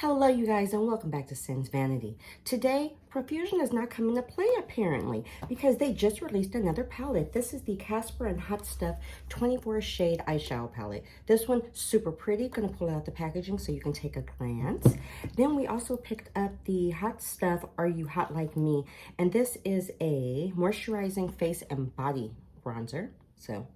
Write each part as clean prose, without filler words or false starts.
Hello you guys and welcome back to Sin's Vanity. Today, Profusion is not coming to play apparently because they just released another palette. This is the Casper and Hot Stuff 24 shade eyeshadow palette. This one super pretty. Gonna pull out the packaging so you can take a glance. Then we also picked up the Hot Stuff Are You Hot Like Me? And this is a moisturizing face and body bronzer. So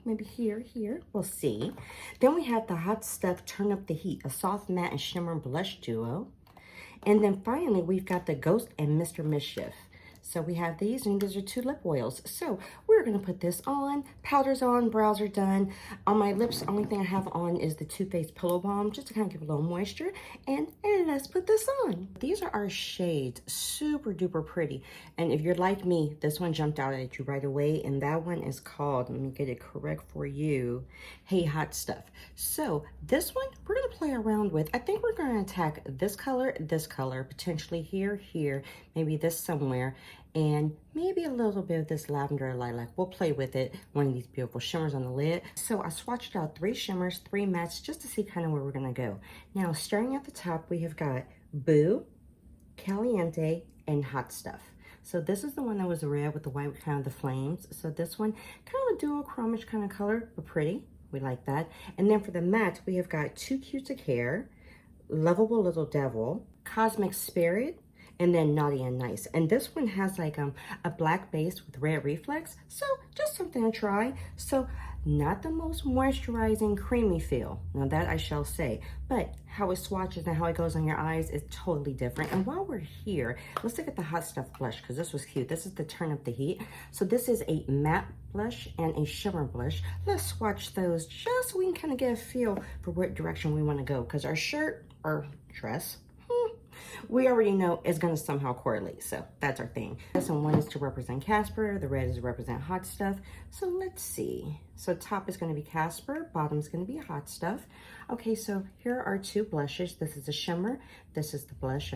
maybe here, we'll see. Then we have the Hot Stuff Turn Up the Heat, a soft matte and shimmer blush duo. And then finally, we've got the Ghost and Mr. Mischief. So we have these, and these are 2 lip oils. So we're gonna put this on. Powder's on, brows are done. On my lips, the only thing I have on is the Too Faced Pillow Balm, just to kind of give a little moisture. And let's put this on. These are our shades, super duper pretty. And if you're like me, this one jumped out at you right away, and that one is called, let me get it correct for you, Hey Hot Stuff. So this one, we're gonna play around with. I think we're gonna attack this color, potentially here, maybe this somewhere, and maybe a little bit of this lavender lilac. We'll play with it, one of these beautiful shimmers on the lid. So I swatched out 3 shimmers, 3 mattes, just to see kind of where we're gonna go. Now, starting at the top, we have got Boo, Caliente, and Hot Stuff. So this is the one that was red with the white, kind of the flames. So this one, kind of a duochromish kind of color, but pretty. We like that. And then for the matte, we have got Too Cute to Care, Lovable Little Devil, Cosmic Spirit, and then Naughty and Nice. And this one has like a black base with red reflex. So just something to try. So not the most moisturizing creamy feel. Now that I shall say, but how it swatches and how it goes on your eyes is totally different. And while we're here, let's look at the Hot Stuff blush because this was cute. This is the Turn Up the Heat. So this is a matte blush and a shimmer blush. Let's swatch those just so we can kind of get a feel for what direction we want to go, because our shirt or dress, we already know is going to somehow correlate. So that's our thing. This one is to represent Casper. The red is to represent Hot Stuff. So let's see. So top is going to be Casper. Bottom is going to be Hot Stuff. Okay, so here are 2 blushes. This is a shimmer. This is the blush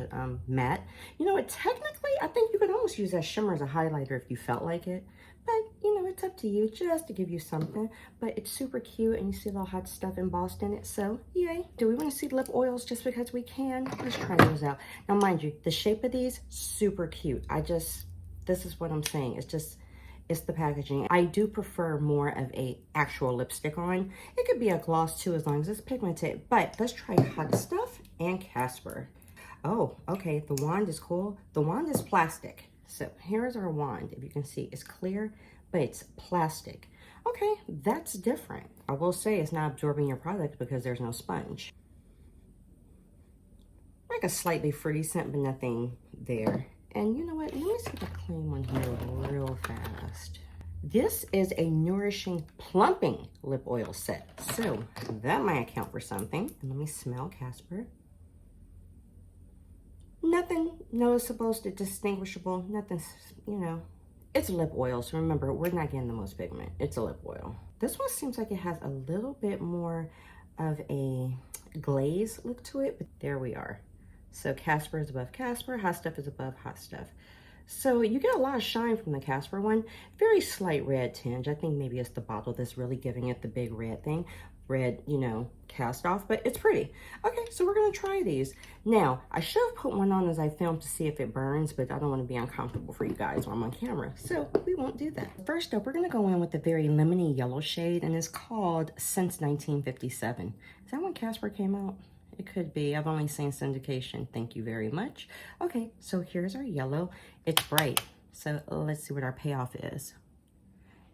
matte. You know what? Technically, I think you could almost use that shimmer as a highlighter if you felt like it. But, you know, it's up to you, just to give you something. But it's super cute, and you see a little Hot Stuff embossed in it. So, yay. Do we want to see lip oils just because we can? Let's try those out. Now, mind you, the shape of these, super cute. This is what I'm saying. It's the packaging. I do prefer more of a actual lipstick on. It could be a gloss, too, as long as it's pigmented. But let's try Hot Stuff and Casper. Oh, okay. The wand is cool. The wand is plastic. So here's our wand. If you can see, it's clear, but it's plastic. Okay, that's different. I will say it's not absorbing your product because there's no sponge. Like a slightly fruity scent, but nothing there. And you know what? Let me see the clean one here real fast. This is a nourishing, plumping lip oil set. So that might account for something. And let me smell Casper. Nothing noticeable, distinguishable, nothing, you know. It's lip oil, so remember, we're not getting the most pigment. It's a lip oil. This one seems like it has a little bit more of a glaze look to it, but there we are. So Casper is above Casper, Hot Stuff is above Hot Stuff. So you get a lot of shine from the Casper one. Very slight red tinge. I think maybe it's the bottle that's really giving it the big red thing. Red, you know, cast off, but it's pretty. Okay, so we're gonna try these. Now, I should have put one on as I filmed to see if it burns, but I don't wanna be uncomfortable for you guys while I'm on camera, so we won't do that. First up, we're gonna go in with a very lemony yellow shade, and it's called Since 1957. Is that when Casper came out? It could be. I've only seen syndication. Thank you very much. Okay, so here's our yellow. It's bright, so let's see what our payoff is.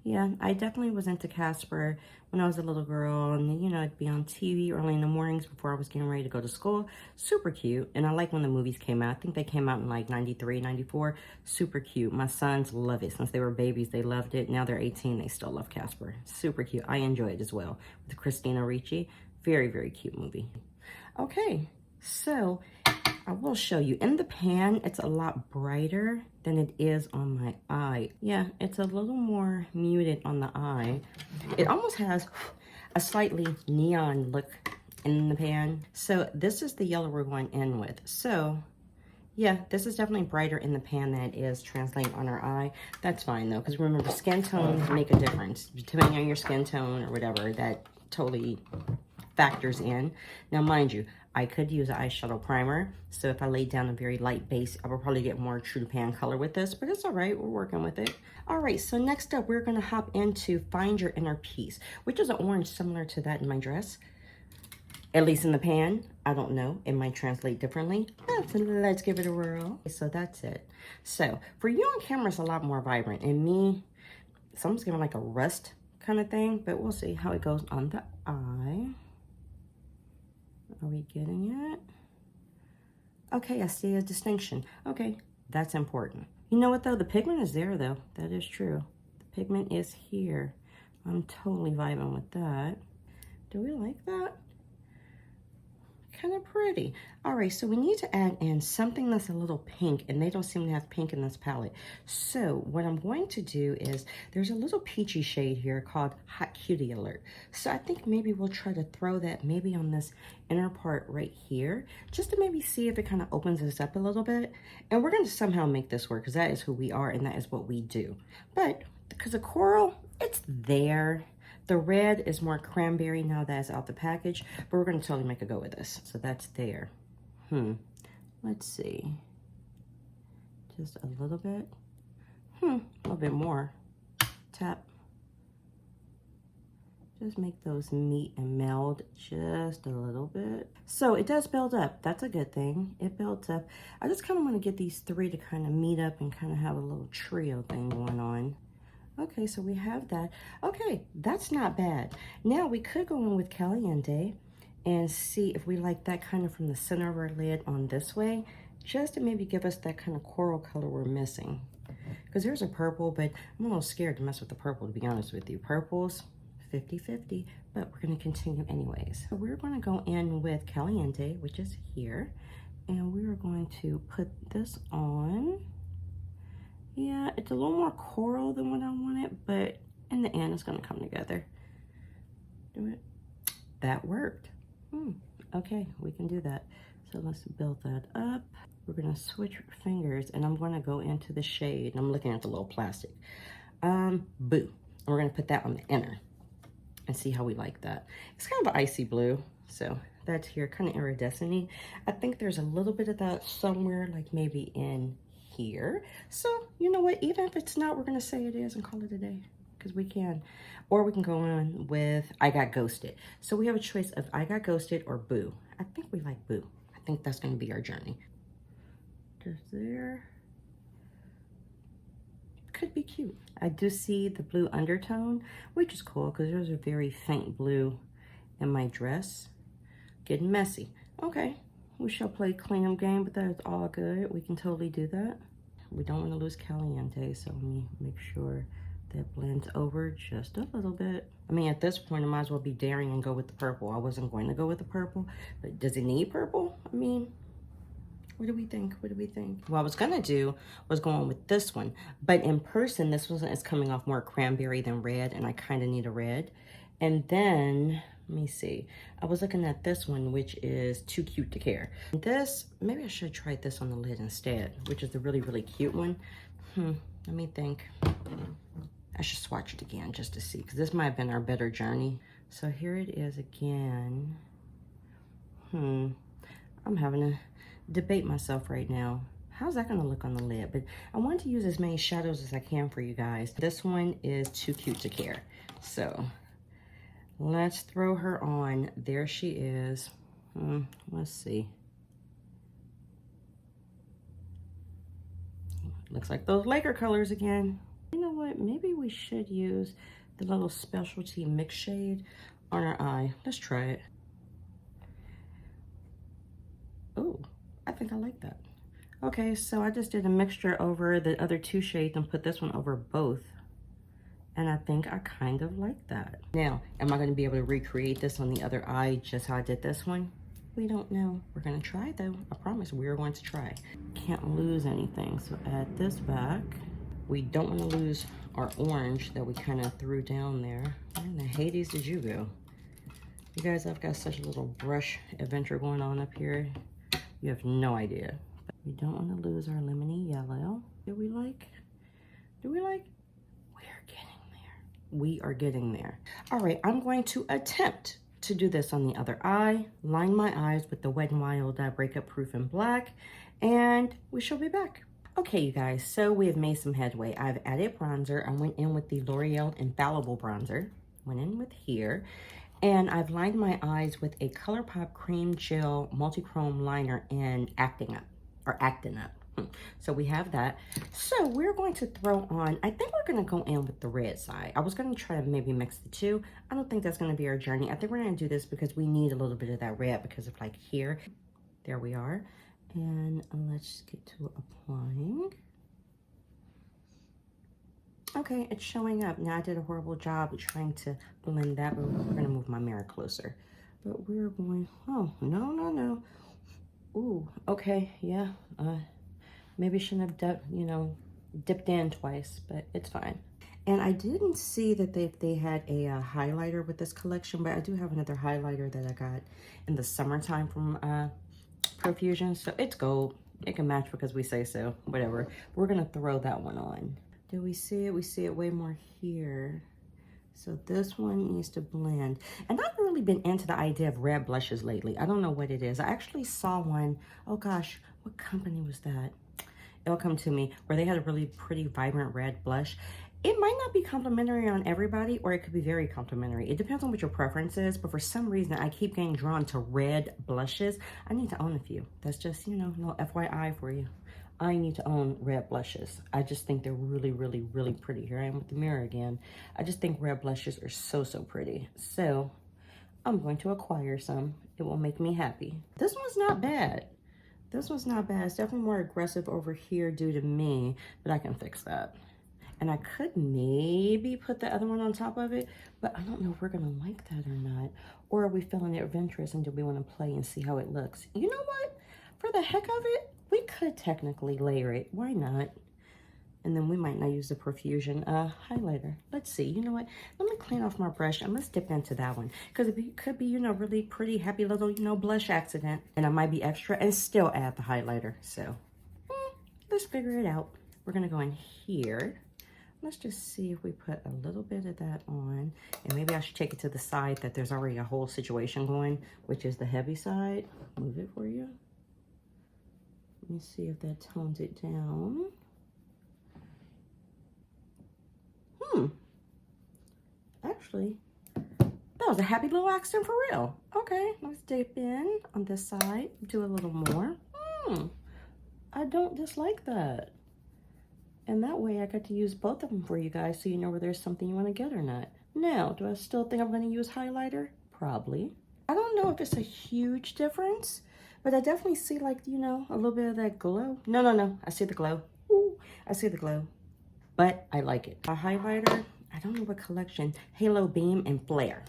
Yeah, I definitely was into Casper when I was a little girl, and you know, it'd be on TV early in the mornings before I was getting ready to go to school. Super cute, and I like when the movies came out. I think they came out in like 93, 94. Super cute. My sons love it. Since they were babies, they loved it. Now they're 18, they still love Casper. Super cute. I enjoy it as well. With Christina Ricci. Very, very cute movie. Okay, so I will show you. In the pan, it's a lot brighter than it is on my eye. Yeah, it's a little more muted on the eye. It almost has a slightly neon look in the pan. So this is the yellow we're going in with. So yeah, this is definitely brighter in the pan than it is translating on our eye. That's fine though, because remember, skin tones make a difference. Depending on your skin tone or whatever, that totally factors in. Now, mind you, I could use an eyeshadow primer. So if I laid down a very light base, I would probably get more true to pan color with this, but it's all right, we're working with it. All right, so next up, we're gonna hop into Find Your Inner Peace, which is an orange similar to that in my dress. At least in the pan, I don't know, it might translate differently. Let's give it a whirl. So that's it. So for you on camera, it's a lot more vibrant. And me, someone's giving like a rust kind of thing, but we'll see how it goes on the eye. Are we getting it? Okay, I see a distinction. Okay, that's important. You know what though? The pigment is there though. That is true. The pigment is here. I'm totally vibing with that. Do we like that? Kind of pretty. All right, so we need to add in something that's a little pink, and they don't seem to have pink in this palette. So what I'm going to do is, there's a little peachy shade here called Hot Cutie Alert. So I think maybe we'll try to throw that maybe on this inner part right here, just to maybe see if it kind of opens this up a little bit. And we're going to somehow make this work, because that is who we are and that is what we do. But because the coral, it's there. The red is more cranberry now that it's out the package, but we're going to totally make a go with this. So that's there. Let's see. Just a little bit. A little bit more. Tap. Just make those meet and meld just a little bit. So it does build up. That's a good thing. It builds up. I just kind of want to get these three to kind of meet up and kind of have a little trio thing going on. Okay, so we have that. Okay, that's not bad. Now we could go in with Caliente and see if we like that kind of from the center of our lid on this way, just to maybe give us that kind of coral color we're missing. Because there's a purple, but I'm a little scared to mess with the purple, to be honest with you. Purples, 50-50, but we're going to continue anyways. So we're going to go in with Caliente, which is here, and we are going to put this on. Yeah, it's a little more coral than what I wanted, but in the end, it's going to come together. Do it. That worked. Okay, we can do that. So let's build that up. We're going to switch fingers, and I'm going to go into the shade. I'm looking at the little plastic. Boo. And we're going to put that on the inner and see how we like that. It's kind of an icy blue, so that's here, kind of iridescent-y. I think there's a little bit of that somewhere, like maybe in here. So you know what, even if it's not, we're gonna say it is and call it a day, because we can. Or we can go on with I Got Ghosted. So we have a choice of I Got Ghosted or Boo. I think we like Boo. I think that's gonna be our journey. Just there. Could be cute. I do see the blue undertone, which is cool because there's a very faint blue in my dress. Getting messy. Okay. We shall play cleanup game, but that is all good. We can totally do that. We don't want to lose Caliente, so let me make sure that blends over just a little bit. I mean, at this point, I might as well be daring and go with the purple. I wasn't going to go with the purple, but does it need purple? I mean, what do we think? What do we think? What I was gonna do was go on with this one, but in person, this one is coming off more cranberry than red, and I kind of need a red. And then, let me see. I was looking at this one, which is Too Cute to Care. This, maybe I should have tried this on the lid instead, which is the really, really cute one. Let me think. I should swatch it again just to see, because this might have been our better journey. So here it is again. I'm having to debate myself right now. How's that gonna look on the lid? But I want to use as many shadows as I can for you guys. This one is Too Cute to Care. So let's throw her on. There she is. Let's see. Looks like those Laker colors again. You know what? Maybe we should use the little specialty mix shade on our eye. Let's try it. Oh, I think I like that. Okay, so I just did a mixture over the other two shades and put this one over both. And I think I kind of like that. Now, am I gonna be able to recreate this on the other eye just how I did this one? We don't know. We're gonna try though. I promise we're going to try. Can't lose anything, so add this back. We don't wanna lose our orange that we kind of threw down there. Where in the Hades did you go? You guys, I've got such a little brush adventure going on up here. You have no idea. But we don't wanna lose our lemony yellow. Do we like? We are getting there. All right, I'm going to attempt to do this on the other eye, line my eyes with the Wet n Wild Breakup Proof in black, and we shall be back. Okay, you guys, so we have made some headway. I've added bronzer. I went in with the L'Oreal Infallible bronzer. Went in with here. And I've lined my eyes with a ColourPop Cream Gel Multi-Chrome Liner in Acting Up. So we have that. So we're going to throw on, I think we're going to go in with the red side. I was going to try to maybe mix the two. I don't think that's going to be our journey. I think we're going to do this because we need a little bit of that red because of like here. There we are. And let's get to applying. Okay, it's showing up. Now I did a horrible job trying to blend that, but we're going to move my mirror closer. But we're going, oh, no. Ooh, okay, yeah. Maybe shouldn't have, dipped in twice, but it's fine. And I didn't see that they had a highlighter with this collection, but I do have another highlighter that I got in the summertime from Profusion. So it's gold. It can match because we say so, whatever. We're going to throw that one on. Do we see it? We see it way more here. So this one needs to blend. And I've really been into the idea of red blushes lately. I don't know what it is. I actually saw one. Oh gosh, what company was that? It'll come to me, where they had a really pretty vibrant red blush. It might not be complimentary on everybody, or it could be very complimentary. It depends on what your preference is, but for some reason, I keep getting drawn to red blushes. I need to own a few. That's just, a little FYI for you. I need to own red blushes. I just think they're really, really, really pretty. Here I am with the mirror again. I just think red blushes are so, so pretty. So I'm going to acquire some. It will make me happy. This one's not bad. This one's not bad. It's definitely more aggressive over here due to me, but I can fix that. And I could maybe put the other one on top of it, but I don't know if we're gonna like that or not. Or are we feeling adventurous and do we wanna play and see how it looks? You know what? For the heck of it, we could technically layer it. Why not? And then we might not use the Profusion highlighter. Let's see. You know what? Let me clean off my brush and let's dip into that one. Because it could be, really pretty, happy little, blush accident. And I might be extra and still add the highlighter. So, let's figure it out. We're going to go in here. Let's just see if we put a little bit of that on. And maybe I should take it to the side that there's already a whole situation going, which is the heavy side. Move it for you. Let me see if that tones it down. Actually, that was a happy little accident for real. Okay, let's dip in on this side, do a little more. I don't dislike that. And that way I got to use both of them for you guys so you know where there's something you want to get or not. Now, do I still think I'm going to use highlighter? Probably. I don't know if it's a huge difference, but I definitely see a little bit of that glow. No, I see the glow. Ooh, I see the glow. But I like it. A highlighter, I don't know what collection, Halo Beam and Flare.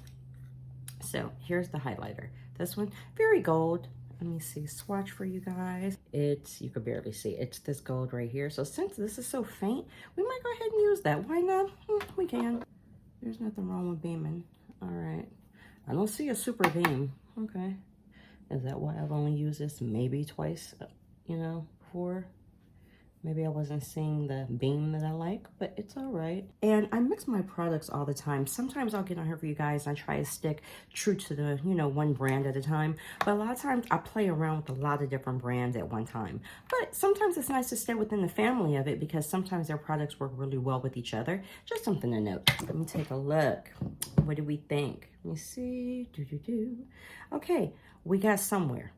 So here's the highlighter. This one, very gold. Let me see, swatch for you guys. You could barely see, it's this gold right here. So since this is so faint, we might go ahead and use that. Why not? We can. There's nothing wrong with beaming. All right. I don't see a super beam. Okay. Is that why I've only used this maybe twice, before? Maybe I wasn't seeing the beam that I like, but it's all right. And I mix my products all the time. Sometimes I'll get on here for you guys and I try to stick true to the, one brand at a time. But a lot of times I play around with a lot of different brands at one time. But sometimes it's nice to stay within the family of it because sometimes their products work really well with each other. Just something to note. Let me take a look. What do we think? Let me see. Okay, we got somewhere.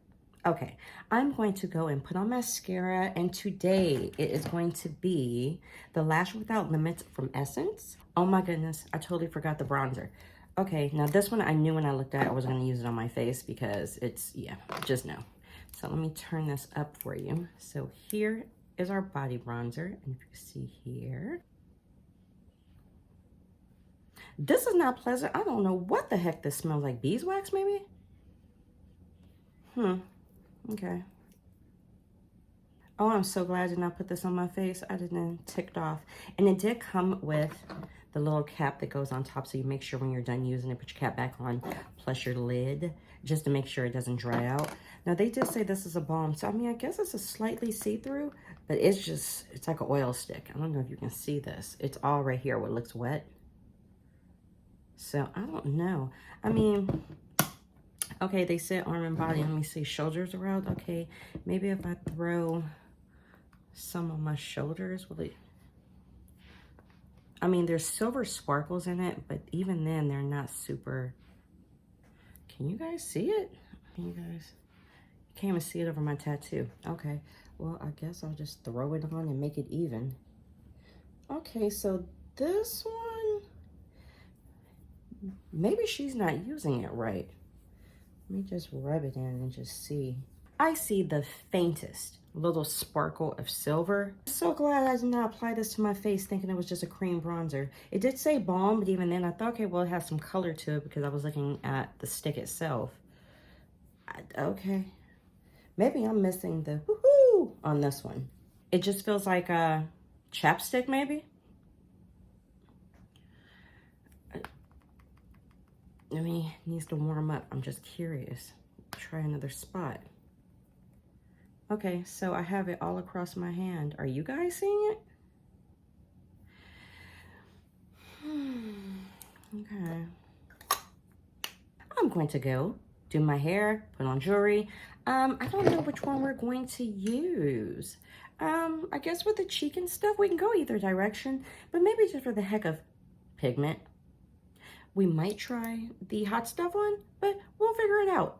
Okay, I'm going to go and put on mascara, and today it is going to be the Lash Without Limits from Essence. Oh my goodness, I totally forgot the bronzer. Okay, now this one I knew when I looked at it, I was going to use it on my face because it's, just no. So let me turn this up for you. So here is our body bronzer, and if you can see here. This is not pleasant. I don't know what the heck this smells like. Beeswax maybe? Okay. Oh, I'm so glad I did not put this on my face. I didn't ticked off. And it did come with the little cap that goes on top, so you make sure when you're done using it, put your cap back on, plus your lid, just to make sure it doesn't dry out. Now, they did say this is a balm, so I mean, I guess it's a slightly see-through, but it's like an oil stick. I don't know if you can see this. It's all right here where it looks wet. So, I don't know. I mean, Okay, they said arm and body. Let me see. Shoulders around. Okay, maybe if I throw some on my shoulders, will it... I mean, there's silver sparkles in it, but even then, they're not super... Can you guys see it? Can you guys... Can't even see it over my tattoo. Okay, well, I guess I'll just throw it on and make it even. Okay, so this one, maybe she's not using it right. Let me just rub it in and just see. I see the faintest little sparkle of silver. I'm so glad I did not apply this to my face thinking it was just a cream bronzer. It did say balm, but even then I thought, okay, well, it has some color to it because I was looking at the stick itself. Okay. Maybe I'm missing the woohoo on this one. It just feels like a chapstick, maybe. I mean, needs to warm up. I'm just curious. Try another spot. Okay, so I have it all across my hand. Are you guys seeing it? Okay. I'm going to go do my hair, put on jewelry. I don't know which one we're going to use. I guess with the cheek and stuff, we can go either direction, but maybe just for the heck of pigment, we might try the hot stuff one, but we'll figure it out.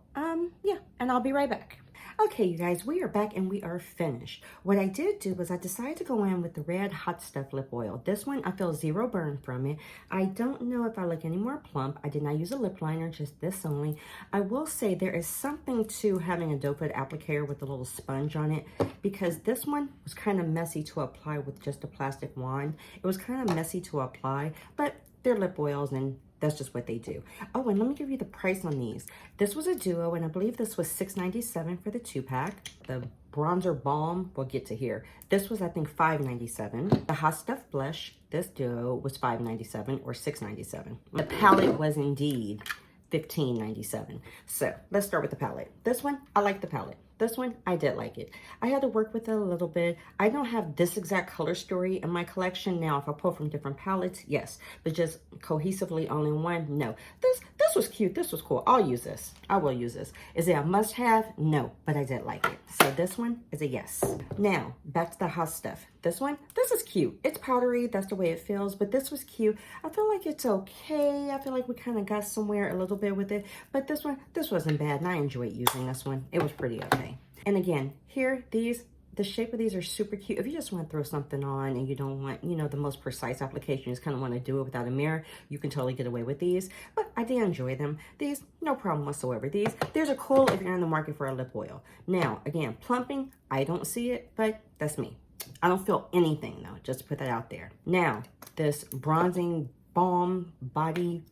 Yeah, and I'll be right back. Okay, you guys, we are back and we are finished. What I did do was I decided to go in with the red Hot Stuff lip oil. This one, I feel zero burn from it. I don't know if I look any more plump. I did not use a lip liner, just this only. I will say there is something to having a doe foot applicator with a little sponge on it, because this one was kind of messy to apply with just a plastic wand. It was kind of messy to apply, but they're lip oils and that's just what they do. Oh, and let me give you the price on these. This was a duo, and I believe this was $6.97 for the 2-pack. The bronzer balm, we'll get to here. This was, I think, $5.97. The Hot Stuff blush, this duo was $5.97 or $6.97. The palette was indeed $15.97. So let's start with the palette. This one, I like the palette. This one, I did like it. I had to work with it a little bit. I don't have this exact color story in my collection. Now, if I pull from different palettes, yes. But just cohesively only one, no. This was cute. This was cool. I'll use this. I will use this. Is it a must-have? No, but I did like it. So this one is a yes. Now, back to the Hot Stuff. This one, this is cute. It's powdery. That's the way it feels. But this was cute. I feel like it's okay. I feel like we kind of got somewhere a little bit with it. But this one, this wasn't bad. And I enjoyed using this one. It was pretty okay. And again, here, the shape of these are super cute. If you just want to throw something on and you don't want, you know, the most precise application, you just kind of want to do it without a mirror, you can totally get away with these. But I did enjoy them. These, no problem whatsoever. These are cool if you're in the market for a lip oil. Now, again, plumping, I don't see it, but that's me. I don't feel anything, though, just to put that out there. Now, this bronzing balm body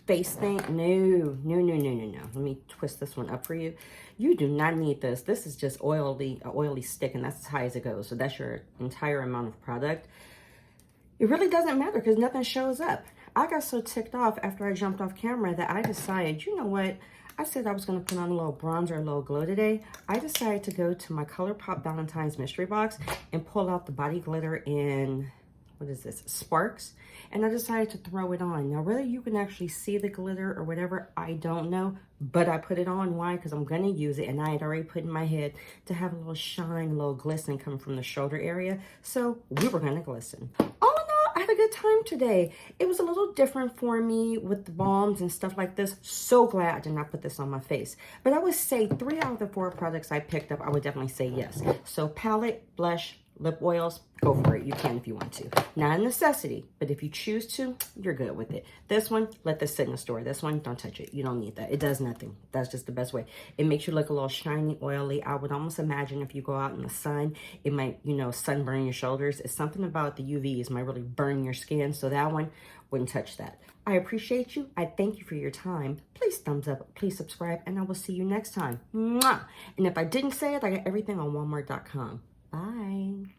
face thing, no. Let me twist this one up for you. You do not need this. This is just oily stick, and that's as high as it goes. So that's your entire amount of product. It really doesn't matter because nothing shows up. I got so ticked off after I jumped off camera that I decided, you know what? I said I was going to put on a little bronzer, a little glow today. I decided to go to my ColourPop Valentine's mystery box and pull out the body glitter in, what is this, Sparks, and I decided to throw it on. Now, whether you can actually see the glitter or whatever, I don't know, but I put it on. Why? Because I'm going to use it, and I had already put in my head to have a little shine, a little glisten coming from the shoulder area, so we were going to glisten. All in all, I had a good time today. It was a little different for me with the balms and stuff like this. So glad I did not put this on my face, but I would say 3 out of the 4 products I picked up, I would definitely say yes. So palette, blush, lip oils, go for it. You can if you want to. Not a necessity, but if you choose to, you're good with it. This one, let this sit in the store. This one, don't touch it. You don't need that. It does nothing. That's just the best way. It makes you look a little shiny, oily. I would almost imagine if you go out in the sun, it might, you know, sunburn your shoulders. It's something about the UVs might really burn your skin, so that one wouldn't touch that. I appreciate you. I thank you for your time. Please thumbs up, please subscribe, and I will see you next time. Mwah! And if I didn't say it, I got everything on Walmart.com. Bye.